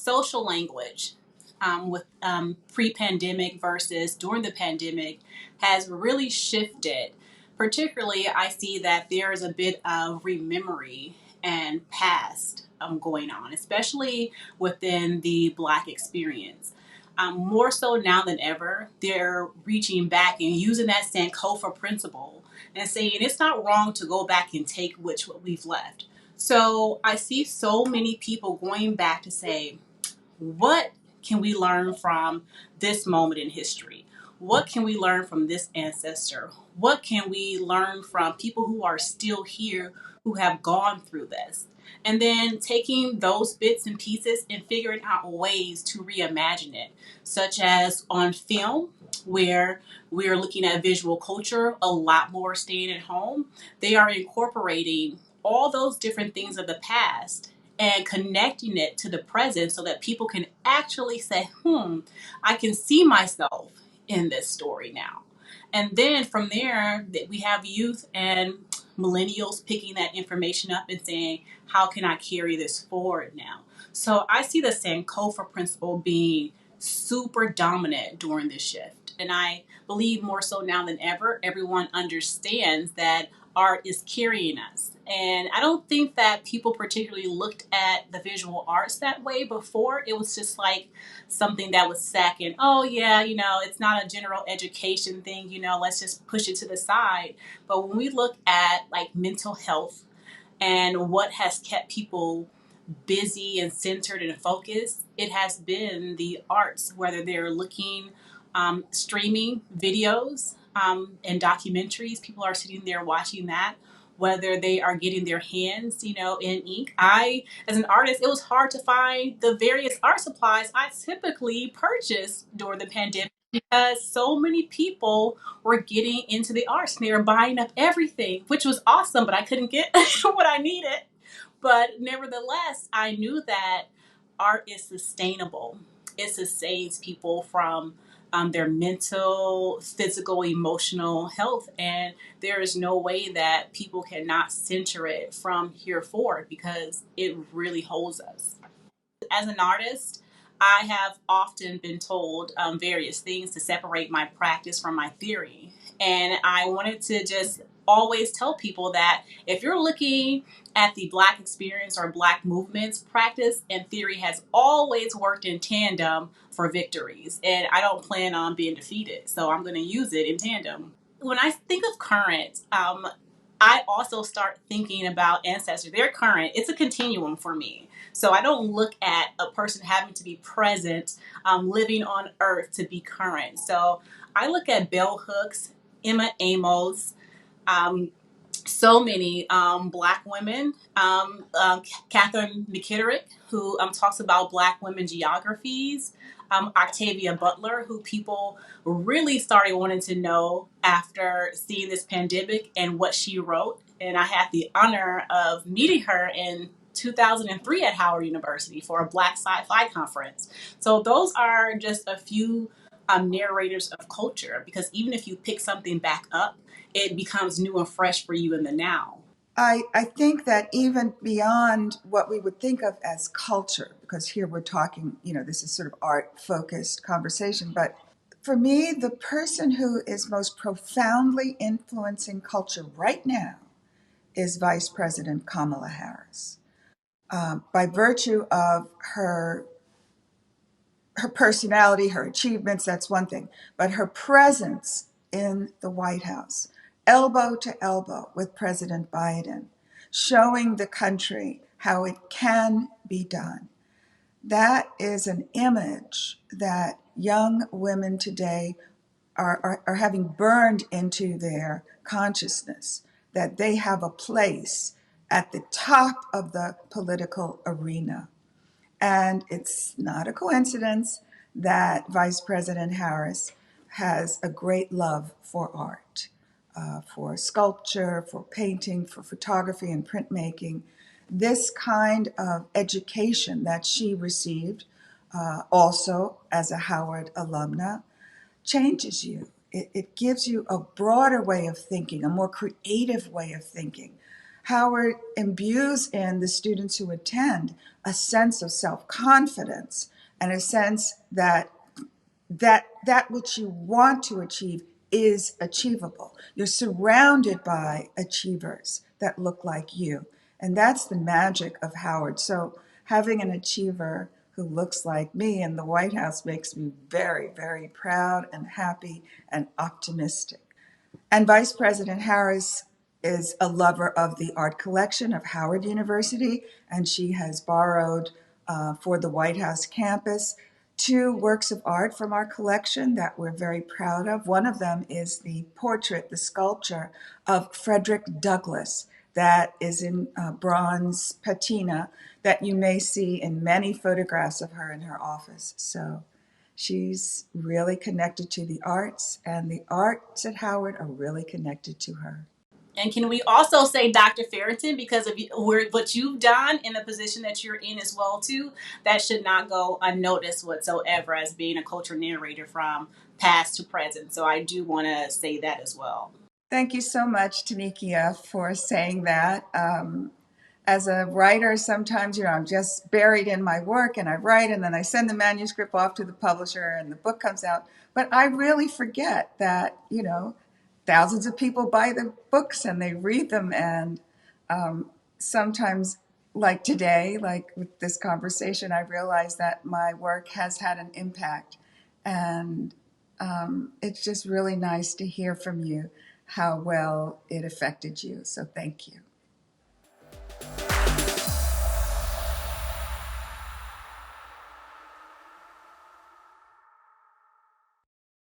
social language with pre-pandemic versus during the pandemic has really shifted. Particularly, I see that there is a bit of rememory and past going on, especially within the Black experience. More so now than ever, they're reaching back and using that Sankofa principle and saying it's not wrong to go back and take what we've left. So I see so many people going back to say, what can we learn from this moment in history? What can we learn from this ancestor? What can we learn from people who are still here who have gone through this? And then taking those bits and pieces and figuring out ways to reimagine it, such as on film, where we are looking at visual culture, a lot more staying at home. They are incorporating all those different things of the past and connecting it to the present so that people can actually say, I can see myself in this story now. And then from there, we have youth and millennials picking that information up and saying, how can I carry this forward now? So I see the Sankofa principle being super dominant during this shift. And I believe more so now than ever, everyone understands that art is carrying us. And I don't think that people particularly looked at the visual arts that way before. It was just like something that was second. Oh, yeah, it's not a general education thing, let's just push it to the side. But when we look at like mental health and what has kept people busy and centered and focused, it has been the arts, whether they're looking, streaming videos and documentaries. People are sitting there watching that, whether they are getting their hands, in ink. As an artist, it was hard to find the various art supplies I typically purchased during the pandemic because so many people were getting into the arts and they were buying up everything, which was awesome, but I couldn't get what I needed. But nevertheless, I knew that art is sustainable. It sustains people from their mental, physical, emotional health. And there is no way that people cannot center it from here forward because it really holds us. As an artist, I have often been told various things to separate my practice from my theory. And I wanted to just always tell people that if you're looking at the Black experience or Black movements, practice and theory has always worked in tandem for victories. And I don't plan on being defeated. So I'm going to use it in tandem. When I think of current, I also start thinking about ancestors. They're current. It's a continuum for me. So I don't look at a person having to be present, living on earth to be current. So I look at bell hooks, Emma Amos, so many Black women, Catherine McKitterick, who talks about Black women geographies, Octavia Butler, who people really started wanting to know after seeing this pandemic and what she wrote. And I had the honor of meeting her in 2003 at Howard University for a Black Sci-Fi conference. So those are just a few narrators of culture, because even if you pick something back up, it becomes new and fresh for you in the now. I think that even beyond what we would think of as culture, because here we're talking, this is sort of art-focused conversation, but for me, the person who is most profoundly influencing culture right now is Vice President Kamala Harris. By virtue of her personality, her achievements, that's one thing, but her presence in the White House, elbow to elbow with President Biden, showing the country how it can be done. That is an image that young women today are having burned into their consciousness, that they have a place at the top of the political arena. And it's not a coincidence that Vice President Harris has a great love for art, for sculpture, for painting, for photography and printmaking. This kind of education that she received, also as a Howard alumna, changes you. It gives you a broader way of thinking, a more creative way of thinking, Howard imbues in the students who attend a sense of self-confidence and a sense that that which you want to achieve is achievable. You're surrounded by achievers that look like you. And that's the magic of Howard. So having an achiever who looks like me in the White House makes me very, very proud and happy and optimistic. And Vice President Harris is a lover of the art collection of Howard University, and she has borrowed for the White House campus 2 works of art from our collection that we're very proud of. One of them is the portrait, the sculpture of Frederick Douglass that is in bronze patina that you may see in many photographs of her in her office. So she's really connected to the arts, and the arts at Howard are really connected to her. And can we also say Dr. Farrington, because of what you've done in the position that you're in as well too, that should not go unnoticed whatsoever as being a culture narrator from past to present. So I do want to say that as well. Thank you so much, Tanikia, for saying that. As a writer, sometimes, I'm just buried in my work and I write and then I send the manuscript off to the publisher and the book comes out. But I really forget that, thousands of people buy the books and they read them. And sometimes, like today, like with this conversation, I realize that my work has had an impact. And it's just really nice to hear from you how well it affected you. So thank you.